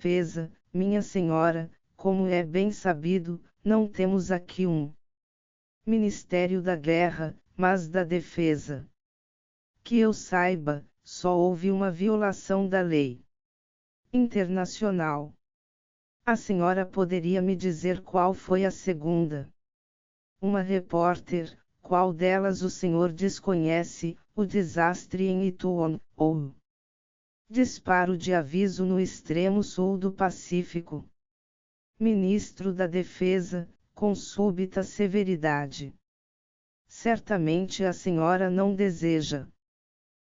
defesa, minha senhora, como é bem sabido, não temos aqui um Ministério da Guerra, mas da Defesa. Que eu saiba, só houve uma violação da lei internacional. A senhora poderia me dizer qual foi a segunda? Uma repórter: qual delas o senhor desconhece? O desastre em Ituon, ou disparo de aviso no extremo sul do Pacífico. Ministro da Defesa, com súbita severidade. Certamente a senhora não deseja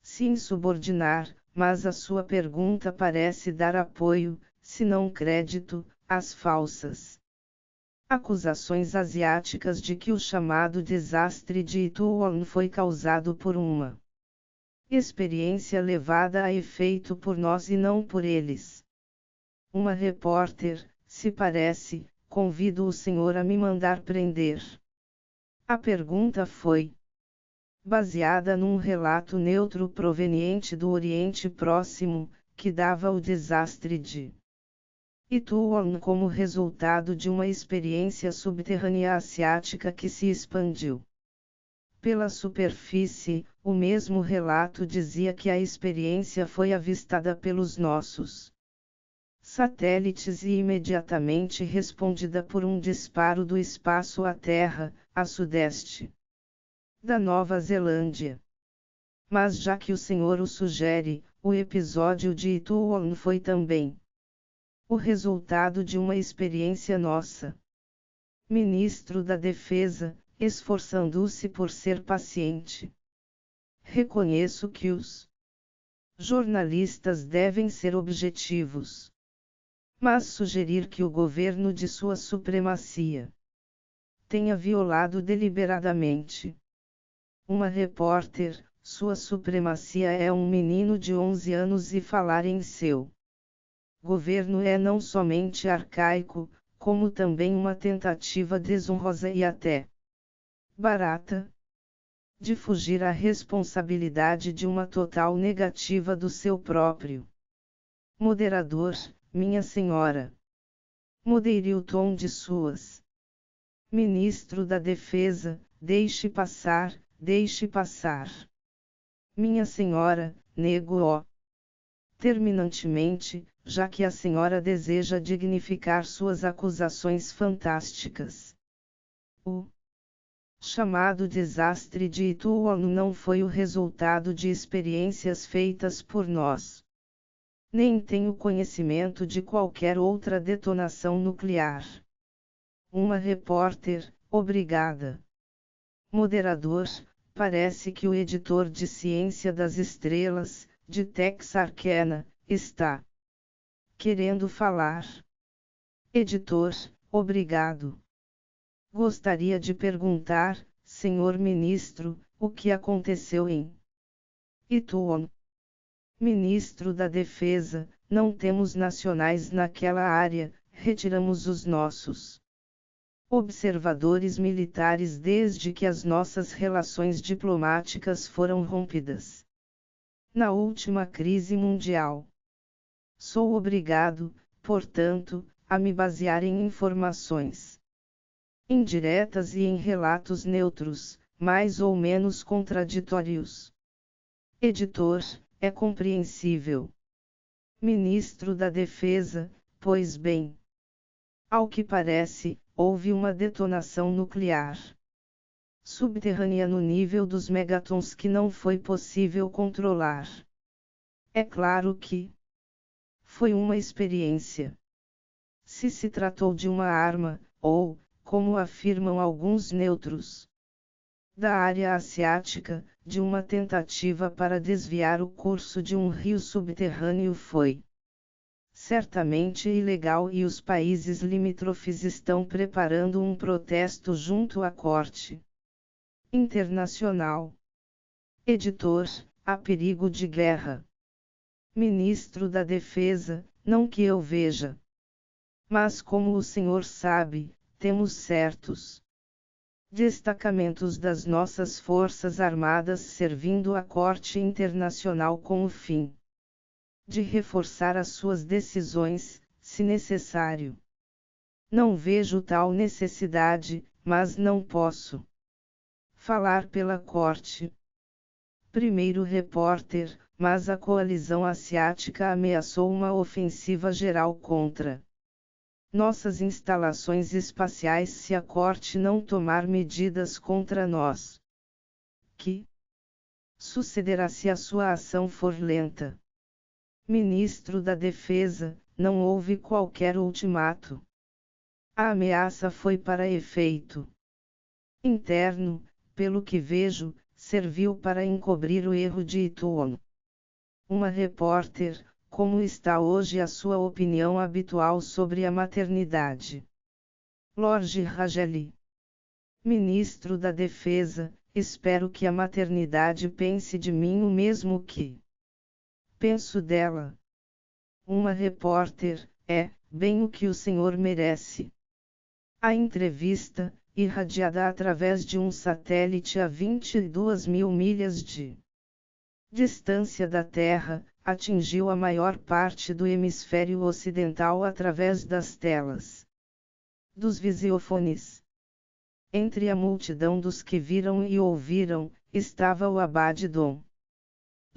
se insubordinar, mas a sua pergunta parece dar apoio, se não crédito, às falsas acusações asiáticas de que o chamado desastre de Ituon foi causado por uma experiência levada a efeito por nós e não por eles. Uma repórter: se parece, convido o senhor a me mandar prender. A pergunta foi baseada num relato neutro proveniente do Oriente Próximo, que dava o desastre de Ituon como resultado de uma experiência subterrânea asiática que se expandiu pela superfície. O mesmo relato dizia que a experiência foi avistada pelos nossos satélites e imediatamente respondida por um disparo do espaço à Terra, a sudeste da Nova Zelândia. Mas já que o senhor o sugere, o episódio de Ituon foi também o resultado de uma experiência nossa. Ministro da Defesa, esforçando-se por ser paciente. Reconheço que os jornalistas devem ser objetivos. Mas sugerir que o governo de Sua Supremacia tenha violado deliberadamente uma repórter: Sua Supremacia é um menino de 11 anos e falar em seu governo é não somente arcaico, como também uma tentativa desonrosa e até barata de fugir à responsabilidade de uma total negativa do seu próprio moderador. Minha senhora, modere o tom de suas. Ministro da Defesa: deixe passar, deixe passar. Minha senhora, nego-o terminantemente, já que a senhora deseja dignificar suas acusações fantásticas. O chamado desastre de Ituon não foi o resultado de experiências feitas por nós. Nem tenho conhecimento de qualquer outra detonação nuclear. Uma repórter: obrigada. Moderador: parece que o editor de Ciência das Estrelas, de Texarkana, está querendo falar. Editor: obrigado. Gostaria de perguntar, senhor ministro, o que aconteceu em Ituon? Ministro da Defesa: não temos nacionais naquela área, retiramos os nossos observadores militares desde que as nossas relações diplomáticas foram rompidas na última crise mundial. Sou obrigado, portanto, a me basear em informações indiretas e em relatos neutros, mais ou menos contraditórios. Editor: é compreensível. Ministro da Defesa: pois bem. Ao que parece, houve uma detonação nuclear subterrânea no nível dos megatons que não foi possível controlar. É claro que foi uma experiência. Se tratou de uma arma, ou, como afirmam alguns neutros da área asiática, de uma tentativa para desviar o curso de um rio subterrâneo, foi certamente ilegal e os países limítrofes estão preparando um protesto junto à Corte Internacional. Editor: há perigo de guerra. Ministro da Defesa: não que eu veja. Mas como o senhor sabe, temos certos destacamentos das nossas forças armadas servindo à Corte Internacional com o fim de reforçar as suas decisões, se necessário. Não vejo tal necessidade, mas não posso falar pela corte. Primeiro repórter, mas a coalizão asiática ameaçou uma ofensiva geral contra nossas instalações espaciais se a corte não tomar medidas contra nós. Que sucederá se a sua ação for lenta? Ministro da Defesa, não houve qualquer ultimato. A ameaça foi para efeito interno, pelo que vejo, serviu para encobrir o erro de Ituon. Uma repórter, como está hoje a sua opinião habitual sobre a maternidade? Lord Rajeli. Ministro da Defesa, espero que a maternidade pense de mim o mesmo que penso dela. Uma repórter, bem o que o senhor merece. A entrevista, irradiada através de um satélite a 22 mil milhas de distância da Terra, atingiu a maior parte do hemisfério ocidental através das telas dos visiofones. Entre a multidão dos que viram e ouviram, estava o abade Dom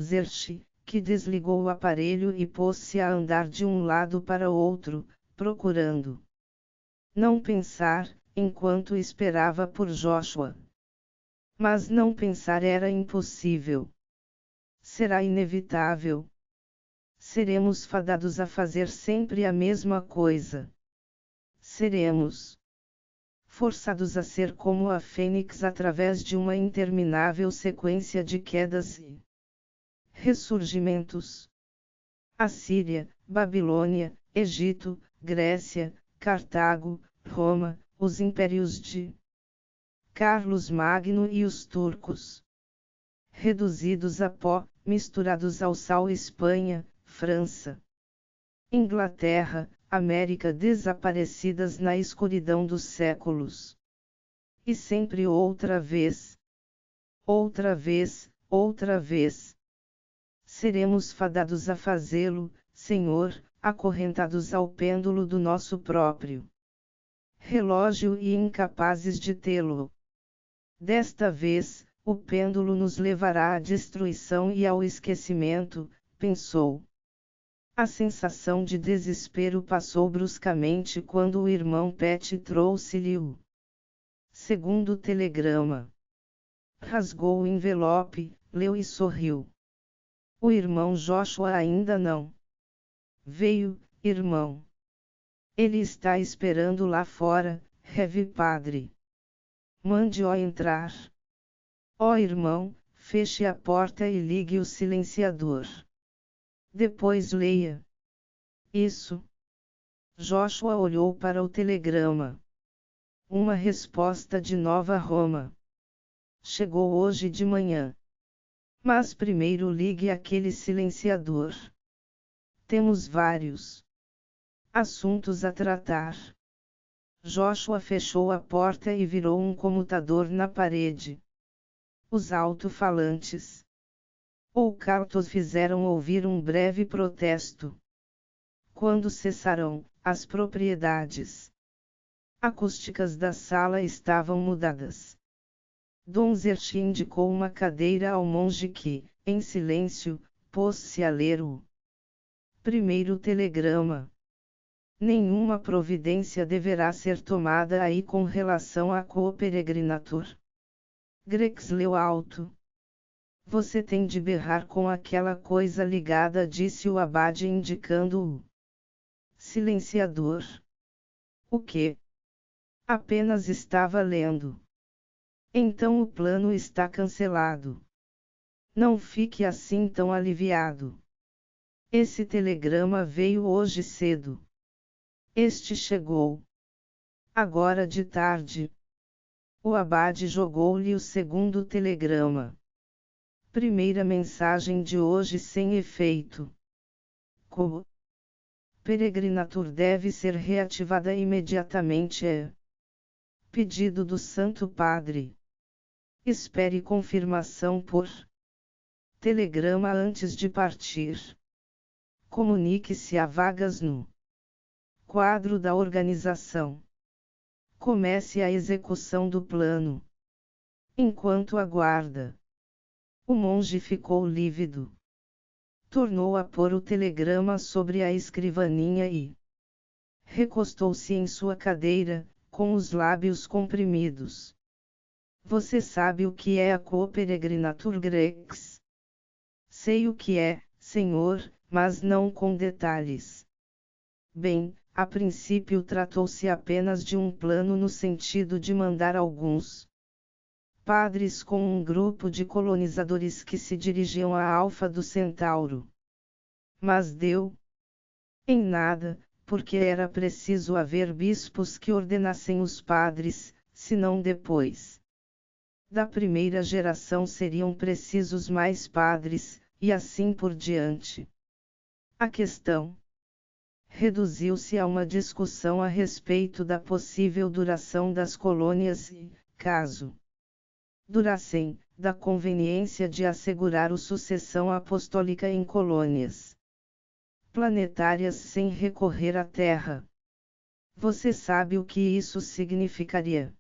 Zerchi, que desligou o aparelho e pôs-se a andar de um lado para outro, procurando não pensar, enquanto esperava por Joshua. Mas não pensar era impossível. Será inevitável. Seremos fadados a fazer sempre a mesma coisa. Seremos forçados a ser como a fênix através de uma interminável sequência de quedas e ressurgimentos. Assíria, Babilônia, Egito, Grécia, Cartago, Roma, os impérios de Carlos Magno e os turcos. Reduzidos a pó, misturados ao sal. Espanha, França, Inglaterra, América desaparecidas na escuridão dos séculos. E sempre outra vez. Outra vez, outra vez. Seremos fadados a fazê-lo, Senhor, acorrentados ao pêndulo do nosso próprio relógio e incapazes de tê-lo. Desta vez, o pêndulo nos levará à destruição e ao esquecimento, pensou. A sensação de desespero passou bruscamente quando o irmão Pet trouxe-lhe o segundo telegrama. Rasgou o envelope, leu e sorriu. O irmão Joshua ainda não veio, irmão. Ele está esperando lá fora, Rev Padre. Mande-o entrar. Ó irmão, feche a porta e ligue o silenciador. Depois leia. Isso. Joshua olhou para o telegrama. Uma resposta de Nova Roma. Chegou hoje de manhã. Mas primeiro ligue aquele silenciador. Temos vários assuntos a tratar. Joshua fechou a porta e virou um comutador na parede. Os alto-falantes ou cartos fizeram ouvir um breve protesto. Quando cessaram, as propriedades acústicas da sala estavam mudadas. Dom Zerchi indicou uma cadeira ao monge que, em silêncio, pôs-se a ler o primeiro telegrama. Nenhuma providência deverá ser tomada aí com relação à Cooperegrinatur. Grex leu alto. Você tem de berrar com aquela coisa ligada, disse o abade indicando o silenciador. O quê? Apenas estava lendo. Então o plano está cancelado. Não fique assim tão aliviado. Esse telegrama veio hoje cedo. Este chegou agora de tarde. O abade jogou-lhe o segundo telegrama. Primeira mensagem de hoje sem efeito. Como Peregrinatur deve ser reativada imediatamente. Pedido do Santo Padre. Espere confirmação por telegrama antes de partir. Comunique-se a vagas no Quadro da organização. Comece a execução do plano. Enquanto aguarda. O monge ficou lívido. Tornou a pôr o telegrama sobre a escrivaninha e recostou-se em sua cadeira, com os lábios comprimidos. Você sabe o que é a Coperegrinatur Grex? Sei o que é, senhor, mas não com detalhes. Bem, a princípio tratou-se apenas de um plano no sentido de mandar alguns padres com um grupo de colonizadores que se dirigiam a Alfa do Centauro. Mas deu em nada, porque era preciso haver bispos que ordenassem os padres, senão depois da primeira geração seriam precisos mais padres, e assim por diante. A questão reduziu-se a uma discussão a respeito da possível duração das colônias e, caso durassem, da conveniência de assegurar a sucessão apostólica em colônias planetárias sem recorrer à Terra. Você sabe o que isso significaria?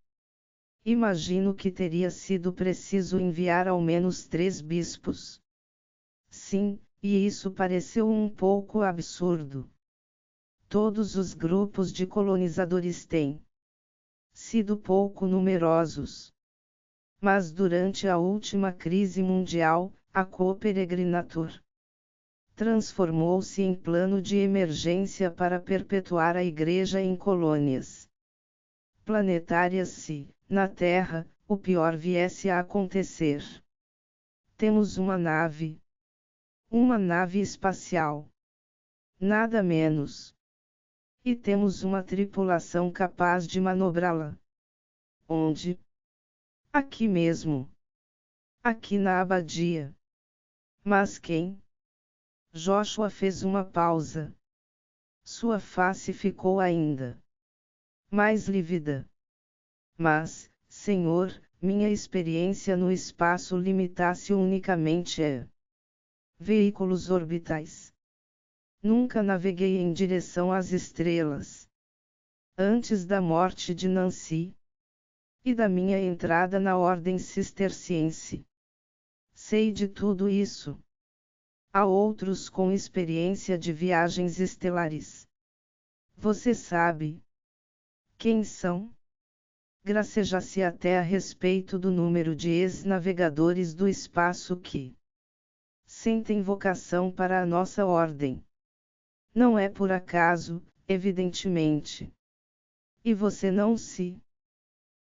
Imagino que teria sido preciso enviar ao menos 3 bispos. Sim, e isso pareceu um pouco absurdo. Todos os grupos de colonizadores têm sido pouco numerosos. Mas durante a última crise mundial, a Coperegrinatur transformou-se em plano de emergência para perpetuar a Igreja em colônias planetárias se, na Terra, o pior viesse a acontecer. Temos uma nave espacial. Nada menos. E temos uma tripulação capaz de manobrá-la. Onde? Aqui mesmo. Aqui na abadia. Mas quem? Joshua fez uma pausa. Sua face ficou ainda mais lívida. Mas, senhor, minha experiência no espaço limita-se unicamente a veículos orbitais. Nunca naveguei em direção às estrelas. Antes da morte de Nancy e da minha entrada na ordem cisterciense. Sei de tudo isso. Há outros com experiência de viagens estelares. Você sabe quem são? Graceja-se até a respeito do número de ex-navegadores do espaço que sentem vocação para a nossa ordem. Não é por acaso, evidentemente. E você não se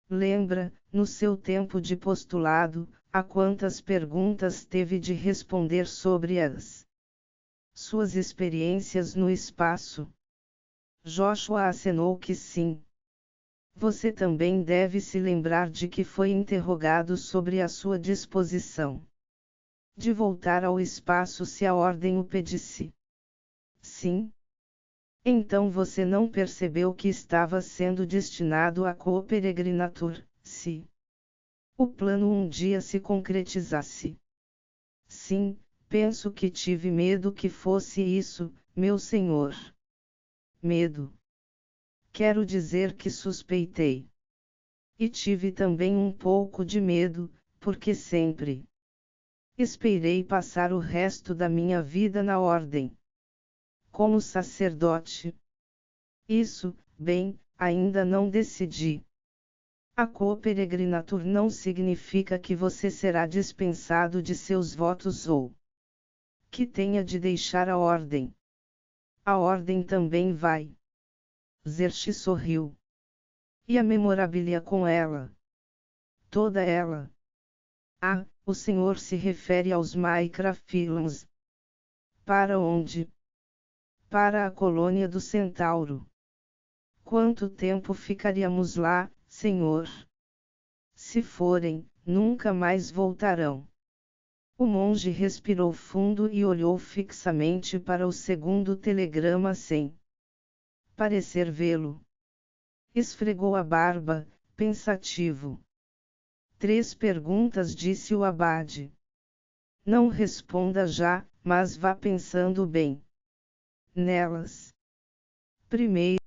lembra, no seu tempo de postulado, a quantas perguntas teve de responder sobre as suas experiências no espaço? Joshua acenou que sim. Você também deve se lembrar de que foi interrogado sobre a sua disposição de voltar ao espaço se a ordem o pedisse. Sim? Então você não percebeu que estava sendo destinado a Coperegrinatur, se o plano um dia se concretizasse. Sim, penso que tive medo que fosse isso, meu senhor. Medo. Quero dizer que suspeitei. E tive também um pouco de medo, porque sempre esperei passar o resto da minha vida na ordem. Como sacerdote. Isso, bem, ainda não decidi. A Coperegrinatur não significa que você será dispensado de seus votos ou que tenha de deixar a ordem. A ordem também vai. Xerxes sorriu. E a memorabilia com ela? Toda ela. Ah, o senhor se refere aos Micrafilms. Para onde? Para a colônia do Centauro. Quanto tempo ficaríamos lá, senhor? Se forem, nunca mais voltarão. O monge respirou fundo e olhou fixamente para o segundo telegrama sem parecer vê-lo. Esfregou a barba, pensativo. 3 perguntas, disse o abade. Não responda já, mas vá pensando bem nelas. Primeiro,